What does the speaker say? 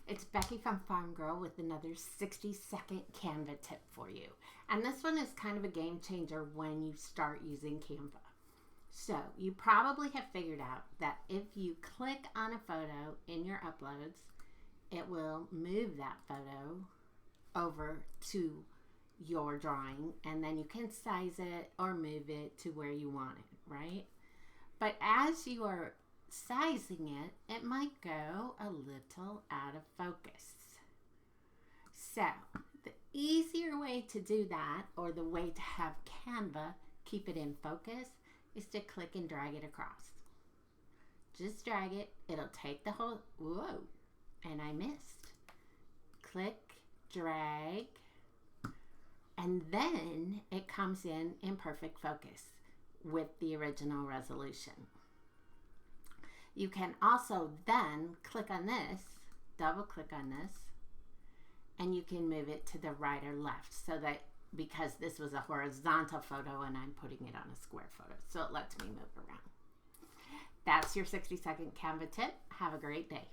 It's Becky from Farm Girl with another 60-second Canva tip for you. And this one is kind of a game changer when you start using Canva. So you probably have figured out that if you click on a photo in your uploads, it will move that photo over to your drawing, and then you can size it or move it to where you want it, right? But as you are sizing it, it might go a little out of focus. So the easier way to do that, or the way to have Canva keep it in focus, is to click and drag it across. Just drag it. It'll take the whole, whoa, and I missed. Click, drag, and then it comes in perfect focus with the original resolution. You can also then click on this, double click on this, and you can move it to the right or left, so that, because this was a horizontal photo and I'm putting it on a square photo, so it lets me move around. That's your 60-second Canva tip. Have a great day.